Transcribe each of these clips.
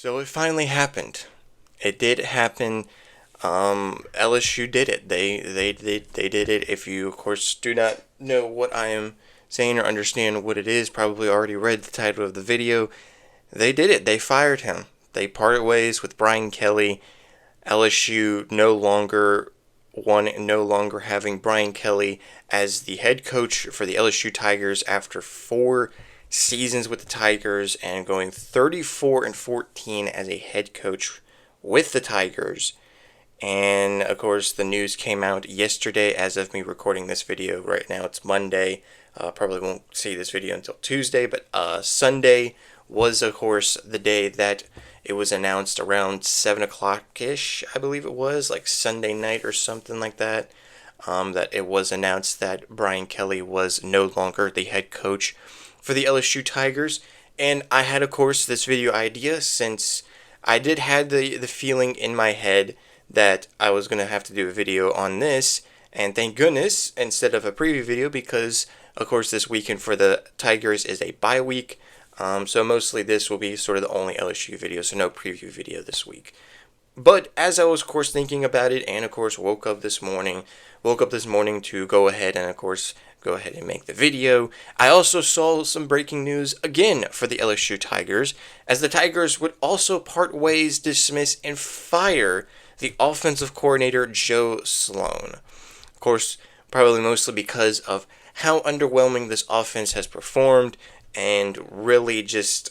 So it finally happened. It did happen. LSU did it. They did it. If you, of course, do not know what I am saying or understand what it is, probably already read the title of the video. They did it. They fired him. They parted ways with Brian Kelly. LSU no longer having Brian Kelly as the head coach for the LSU Tigers after 4 seasons with the Tigers and going 34-14 as a head coach with the Tigers. And of course, the news came out yesterday as of me recording this video. Right now, it's Monday. Probably won't see this video until Tuesday, but Sunday was, of course, the day that it was announced around 7 o'clock ish, I believe it was, like Sunday night or something like that. That it was announced that Brian Kelly was no longer the head coach for the LSU Tigers. And I had, of course, this video idea since I did had the feeling in my head that I was going to have to do a video on this. And thank goodness, instead of a preview video, because, of course, this weekend for the Tigers is a bye week. So mostly this will be sort of the only LSU video, so no preview video this week. But as I was, of course, thinking about it, and of course woke up this morning to go ahead and make the video, I also saw some breaking news again for the LSU Tigers, as the Tigers would also part ways, dismiss, and fire the offensive coordinator Joe Sloan. Of course, probably mostly because of how underwhelming this offense has performed, and really just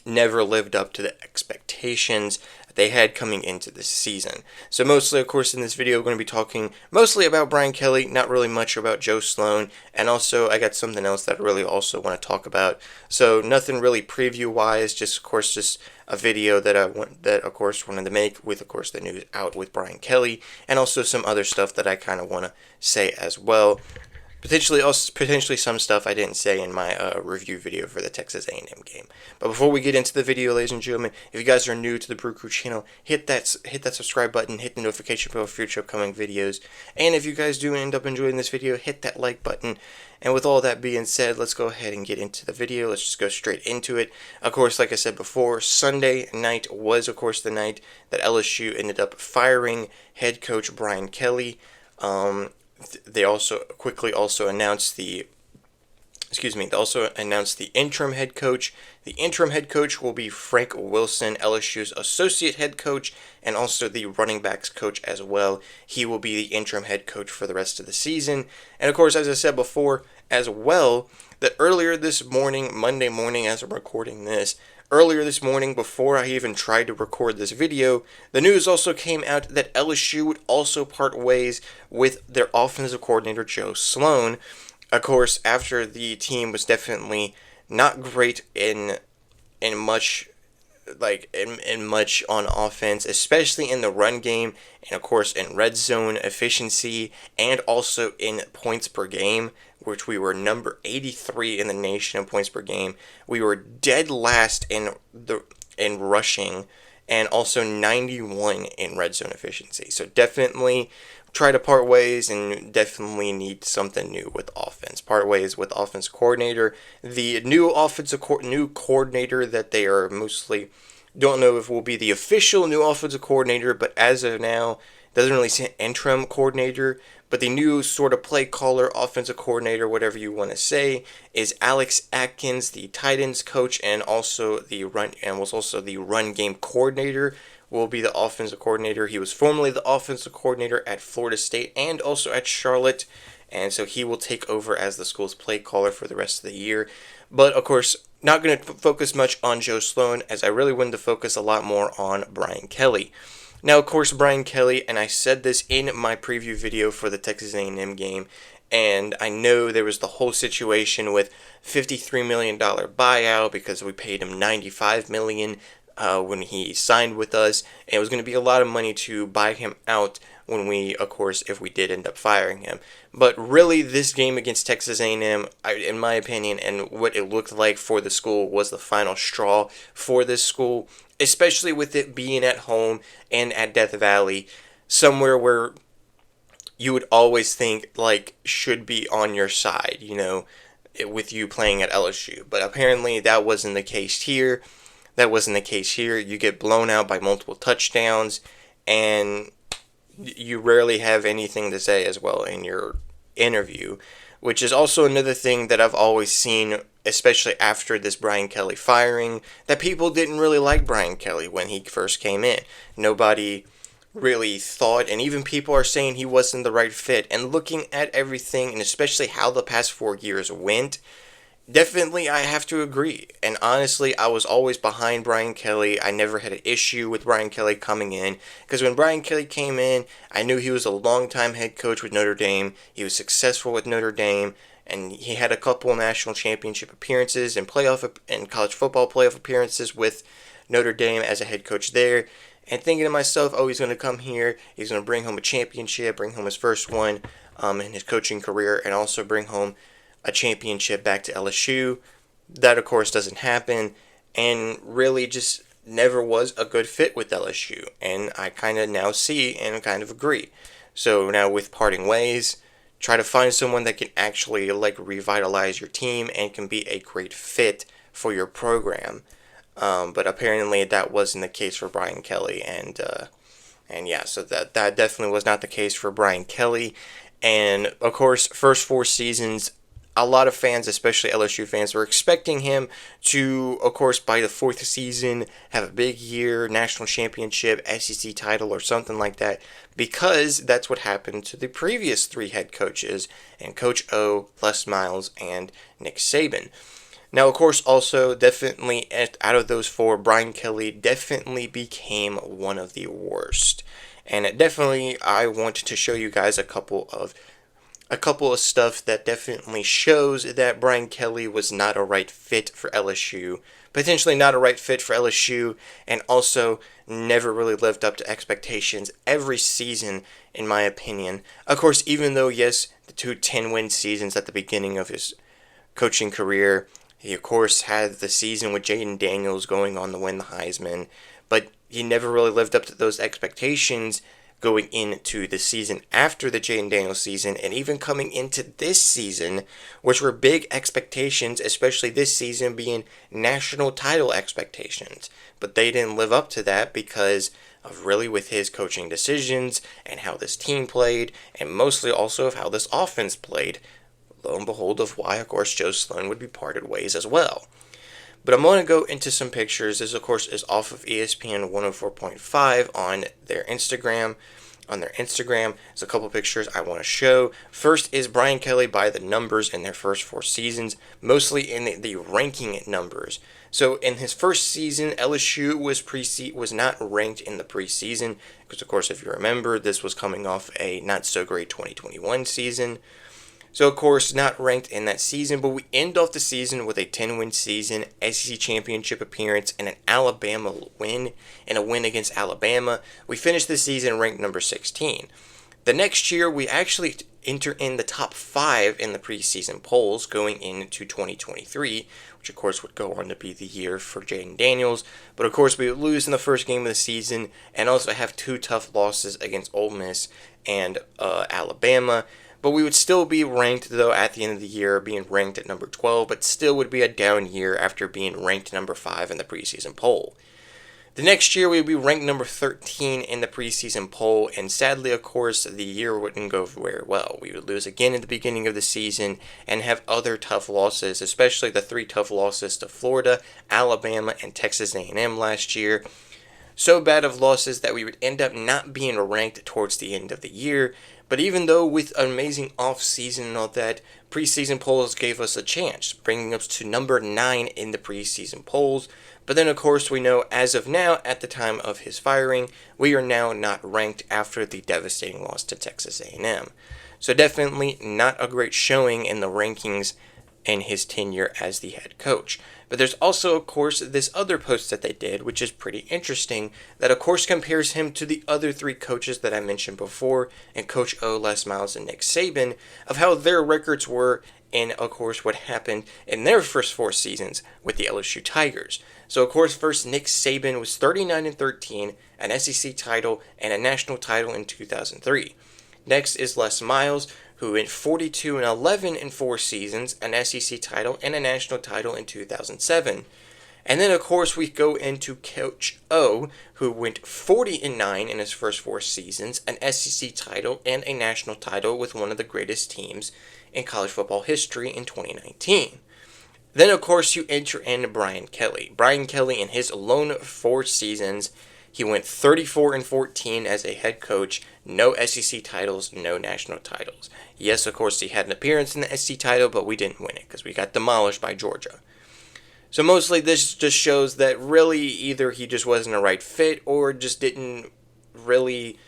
never lived up to the expectations they had coming into this season. So mostly, of course, in this video, we're going to be talking mostly about Brian Kelly, not really much about Joe Sloan, and also I got something else that I really also want to talk about. So nothing really preview-wise, just, of course, just a video that of course, wanted to make with, of course, the news out with Brian Kelly, and also some other stuff that I kind of want to say as well. Potentially some stuff I didn't say in my review video for the Texas A&M game. But before we get into the video, ladies and gentlemen, if you guys are new to the BrewCrew channel, hit that subscribe button, hit the notification bell for future upcoming videos. And if you guys do end up enjoying this video, hit that like button. And with all that being said, let's go ahead and get into the video. Let's just go straight into it. Of course, like I said before, Sunday night was, of course, the night that LSU ended up firing head coach Brian Kelly. They also announced the interim head coach. The interim head coach will be Frank Wilson, LSU's associate head coach, and also the running backs coach as well. He will be the interim head coach for the rest of the season. And of course, as I said before as well, that earlier this morning, Monday morning, as I'm recording this, earlier this morning, before I even tried to record this video, the news also came out that LSU would also part ways with their offensive coordinator, Joe Sloan. Of course, after the team was definitely not great in much on offense, especially in the run game, and of course in red zone efficiency, and also in points per game, which we were number 83 in the nation in points per game. We were dead last in rushing, and also 91 in red zone efficiency. So definitely try to part ways, and definitely need something new with offense. Part ways with offensive coordinator. The new new coordinator that they are mostly, don't know if will be the official new offensive coordinator, but as of now, doesn't really say interim coordinator. But the new sort of play caller, offensive coordinator, whatever you want to say, is Alex Atkins, the tight ends coach, and also was also the run game coordinator. Will be the offensive coordinator. He was formerly the offensive coordinator at Florida State and also at Charlotte, and so he will take over as the school's play caller for the rest of the year. But of course, not going to focus much on Joe Sloan, as I really wanted to focus a lot more on Brian Kelly. Now, of course, Brian Kelly, and I said this in my preview video for the Texas A&M game, and I know there was the whole situation with $53 million buyout because we paid him $95 million when he signed with us, and it was going to be a lot of money to buy him out when if we did end up firing him. But really, this game against Texas A&M, in my opinion, and what it looked like for the school, was the final straw for this school, especially with it being at home and at Death Valley, somewhere where you would always think, should be on your side, with you playing at LSU. But apparently that wasn't the case here. That wasn't the case here. You get blown out by multiple touchdowns, and you rarely have anything to say as well in your interview, which is also another thing that I've always seen, especially after this Brian Kelly firing, that people didn't really like Brian Kelly when he first came in. Nobody really thought, and even people are saying he wasn't the right fit. And looking at everything, and especially how the past 4 years went, definitely I have to agree. And honestly, I was always behind Brian Kelly. I never had an issue with Brian Kelly coming in, because when Brian Kelly came in, I knew he was a long-time head coach with Notre Dame. He was successful with Notre Dame, and he had a couple national championship appearances and college football playoff appearances with Notre Dame as a head coach there. And thinking to myself, oh, he's going to come here, he's going to bring home a championship, bring home his first one in his coaching career, and also bring home a championship back to LSU. That, of course, doesn't happen, and really just never was a good fit with LSU. And I kind of now see and kind of agree. So now with parting ways, try to find someone that can actually revitalize your team and can be a great fit for your program. But apparently that wasn't the case for Brian Kelly, and yeah, so that definitely was not the case for Brian Kelly. And of course, first 4 seasons, a lot of fans, especially LSU fans, were expecting him to, of course, by the 4th season, have a big year, national championship, SEC title, or something like that, because that's what happened to the previous 3 head coaches, and Coach O, Les Miles, and Nick Saban. Now, of course, also, definitely, out of those 4, Brian Kelly definitely became one of the worst. And definitely, I want to show you guys a couple of stuff that definitely shows that Brian Kelly was not a right fit for LSU, potentially not a right fit for LSU, and also never really lived up to expectations every season, in my opinion. Of course, even though, yes, the 2 10-win seasons at the beginning of his coaching career, he, of course, had the season with Jaden Daniels going on to win the Heisman, but he never really lived up to those expectations going into the season after the Jaden Daniels season, and even coming into this season, which were big expectations, especially this season being national title expectations. But they didn't live up to that because of really with his coaching decisions and how this team played, and mostly also of how this offense played. Lo and behold, of why, of course, Joe Sloan would be parted ways as well. But I'm going to go into some pictures. This, of course, is off of ESPN 104.5 on their Instagram. There's a couple pictures I want to show. First is Brian Kelly by the numbers in their first 4 seasons, mostly in the ranking numbers. So in his first season, LSU was not ranked in the preseason because, of course, if you remember, this was coming off a not-so-great 2021 season. So, of course, not ranked in that season, but we end off the season with a 10-win season, SEC championship appearance, and an Alabama win, and a win against Alabama. We finished the season ranked number 16. The next year, we actually enter in the top 5 in the preseason polls going into 2023, which, of course, would go on to be the year for Jaden Daniels. But, of course, we would lose in the first game of the season and also have 2 tough losses against Ole Miss and Alabama. But we would still be ranked, though, at the end of the year, being ranked at number 12, but still would be a down year after being ranked number 5 in the preseason poll. The next year, we would be ranked number 13 in the preseason poll, and sadly, of course, the year wouldn't go very well. We would lose again at the beginning of the season and have other tough losses, especially the 3 tough losses to Florida, Alabama, and Texas A&M last year. So bad of losses that we would end up not being ranked towards the end of the year. But even though with an amazing off-season and all that, preseason polls gave us a chance, bringing us to number 9 in the preseason polls. But then, of course, we know as of now, at the time of his firing, we are now not ranked after the devastating loss to Texas A&M. So definitely not a great showing in the rankings in his tenure as the head coach. But there's also, of course, this other post that they did, which is pretty interesting, that of course compares him to the other 3 coaches that I mentioned before, and Coach O, Les Miles, and Nick Saban, of how their records were, and of course what happened in their first 4 seasons with the LSU Tigers. So of course, first Nick Saban was 39-13, an SEC title, and a national title in 2003. Next is Les Miles, who in 42-11 in 4 seasons, an SEC title and a national title in 2007. And then, of course, we go into Coach O, who went 40-9 in his first 4 seasons, an SEC title and a national title with one of the greatest teams in college football history in 2019. Then, of course, you enter in Brian Kelly. Brian Kelly, in his lone 4 seasons, he went 34-14 as a head coach. No SEC titles, no national titles. Yes, of course, he had an appearance in the SEC title, but we didn't win it because we got demolished by Georgia. So mostly this just shows that really either he just wasn't a right fit or just didn't really,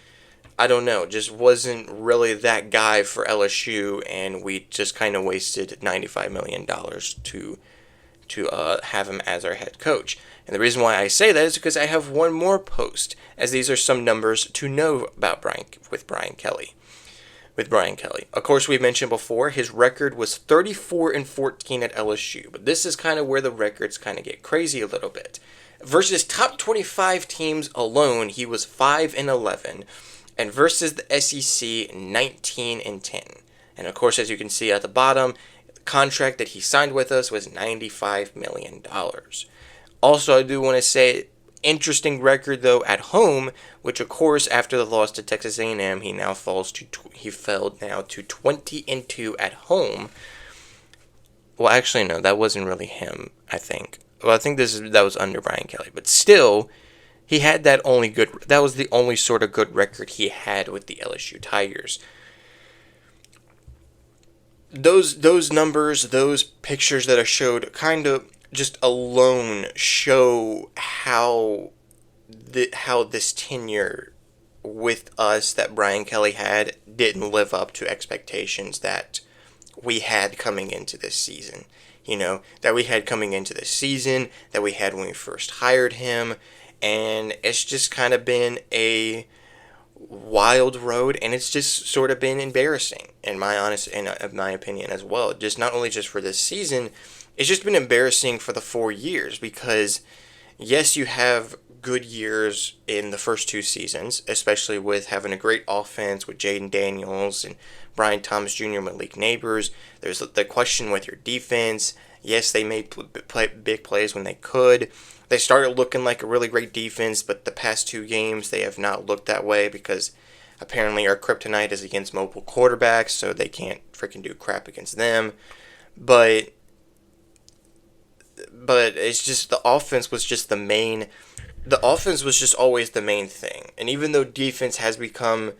I don't know, just wasn't really that guy for LSU, and we just kind of wasted $95 million to have him as our head coach. And the reason why I say that is because I have one more post, as these are some numbers to know about Brian Kelly. Of course, we mentioned before, his record was 34-14 at LSU, but this is kind of where the records kind of get crazy a little bit. Versus top 25 teams alone, he was 5-11, and versus the SEC, 19-10. And of course, as you can see at the bottom, the contract that he signed with us was $95 million. Also, I do want to say, interesting record though at home, which of course after the loss to Texas A&M, he fell now to 20-2 at home. Well, actually no, that wasn't really him. I think. Well, I think that was under Brian Kelly, but still, he had that was the only sort of good record he had with the LSU Tigers. Those numbers, those pictures that I showed, kind of just alone show how this tenure with us that Brian Kelly had didn't live up to expectations that we had coming into this season. That we had when we first hired him, and it's just kind of been a wild road, and it's just sort of been embarrassing in my opinion as well. Just not only just for this season, it's just been embarrassing for the 4 years, because yes, you have good years in the first 2 seasons, especially with having a great offense with Jaden Daniels and Brian Thomas Jr. and Malik Neighbors. There's the question with your defense. Yes, they made big plays when they could. They started looking like a really great defense, but the past 2 games they have not looked that way, because apparently our kryptonite is against mobile quarterbacks, so they can't freaking do crap against them. But it's just the offense was just always the main thing. And even though defense has become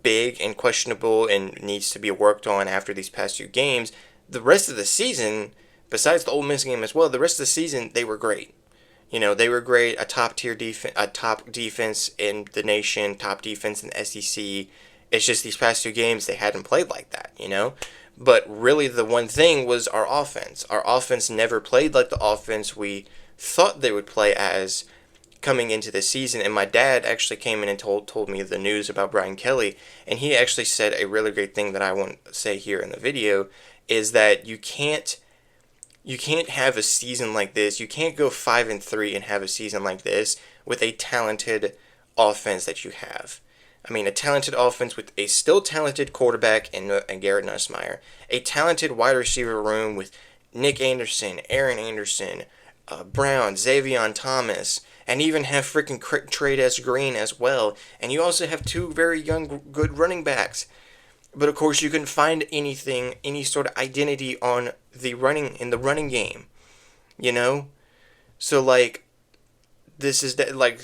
big and questionable and needs to be worked on after these past 2 games, the rest of the season, besides the Ole Miss game as well, the rest of the season they were great. They were great, a top defense in the nation, top defense in the SEC. It's just these past 2 games they hadn't played like that, But really the one thing was our offense. Our offense never played like the offense we thought they would play as coming into the season. And my dad actually came in and told me the news about Brian Kelly, and he actually said a really great thing that I want to say here in the video, is that you can't have a season like this. You can't go 5-3 and have a season like this with a talented offense that you have. I mean, a talented offense with a still talented quarterback in Garrett Nussmeier, a talented wide receiver room with Nick Anderson, Aaron Anderson, Brown, Xavier Thomas, and even have freaking Trades Green as well. And you also have 2 very young, good running backs. But of course, you can find any sort of identity in the running game, So this is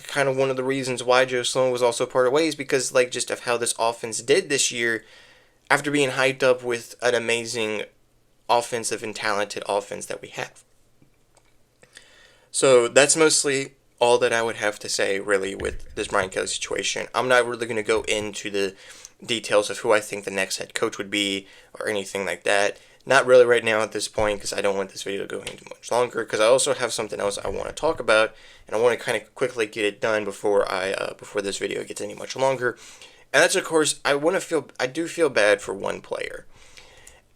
kind of one of the reasons why Joe Sloan was also part of ways, because just of how this offense did this year, after being hyped up with an amazing offensive and talented offense that we have. So that's mostly all that I would have to say really with this Brian Kelly situation. I'm not really going to go into the details of who I think the next head coach would be or anything like that. Not really right now at this point, because I don't want this video to go into much longer, because I also have something else I want to talk about, and I want to kind of quickly get it done before this video gets any much longer. And that's, of course, I do feel bad for one player,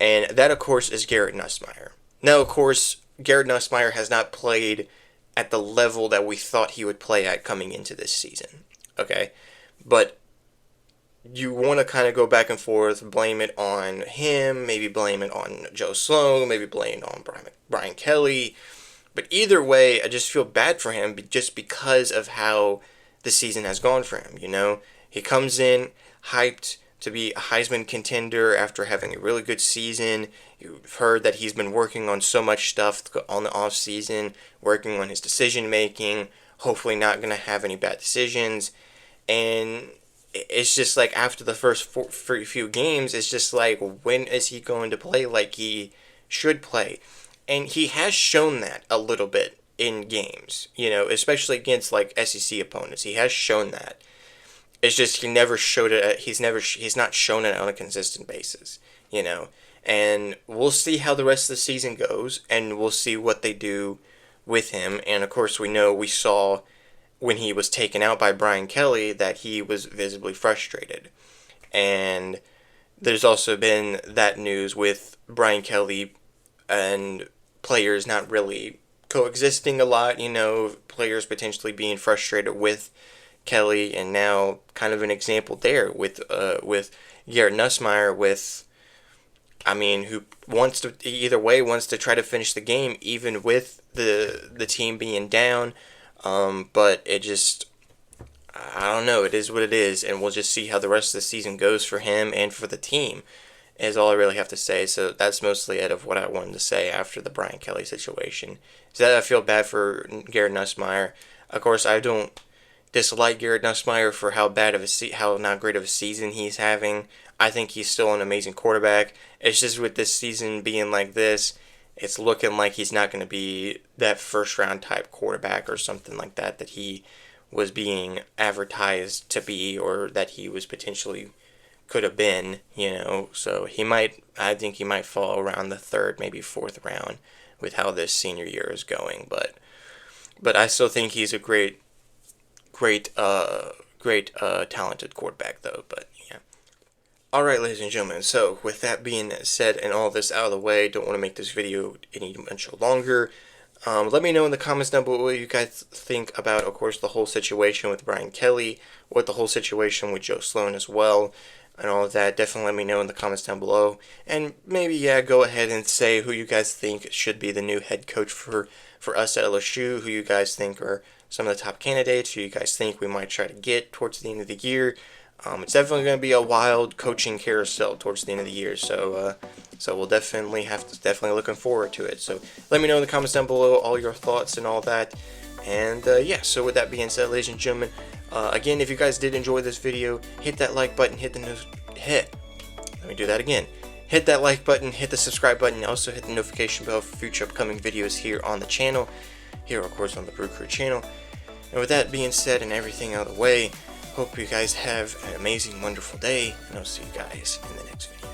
and that, of course, is Garrett Nussmeier. Now, of course, Garrett Nussmeier has not played at the level that we thought he would play at coming into this season, okay? But you want to kind of go back and forth, blame it on him, maybe blame it on Joe Sloan, maybe blame it on Brian Kelly. But either way, I just feel bad for him just because of how the season has gone for him. You know, he comes in hyped to be a Heisman contender after having a really good season. You've heard that he's been working on so much stuff on the off season, working on his decision making. Hopefully, not going to have any bad decisions. And it's just like after the first few games, it's just like, when is he going to play like he should play? And he has shown that a little bit in games, you know, especially against like SEC opponents. He has shown that. It's just he never showed it. He's not shown it on a consistent basis, you know. And we'll see how the rest of the season goes, and we'll see what they do with him. And of course, we saw when he was taken out by Brian Kelly that he was visibly frustrated. And there's also been that news with Brian Kelly and players not really coexisting a lot, you know, players potentially being frustrated with Kelly, and now kind of an example there with Garrett Nussmeier, who wants to either way wants to try to finish the game even with the team being down, but it just, I don't know, it is what it is, and we'll just see how the rest of the season goes for him and for the team, is all I really have to say. So that's mostly it of what I wanted to say after the Brian Kelly situation. So that I feel bad for Garrett Nussmeier. Of course, I don't dislike Garrett Nussmeier for how not great of a season he's having. I think he's still an amazing quarterback. It's just with this season being like this, it's looking like he's not going to be that first round type quarterback or something like that he was being advertised to be, or that he was potentially could have been, you know. So I think he might fall around the third, maybe fourth round with how this senior year is going. But I still think he's a great talented quarterback though. But yeah. All right, ladies and gentlemen. So with that being said and all this out of the way, don't want to make this video any much longer. Let me know in the comments down below what you guys think about, of course, the whole situation with Brian Kelly, what the whole situation with Joe Sloan as well, and all of that. Definitely let me know in the comments down below. And maybe, yeah, go ahead and say who you guys think should be the new head coach for us at LSU, who you guys think are some of the top candidates, who you guys think we might try to get towards the end of the year. It's definitely going to be a wild coaching carousel towards the end of the year, so we'll definitely looking forward to it. So let me know in the comments down below all your thoughts and all that. And yeah, so with that being said, ladies and gentlemen, again, if you guys did enjoy this video, hit that like button, hit that like button, hit the subscribe button, and also hit the notification bell for future upcoming videos here on the channel, here of course on the BrewCrew channel. And with that being said and everything out of the way, hope you guys have an amazing, wonderful day, and I'll see you guys in the next video.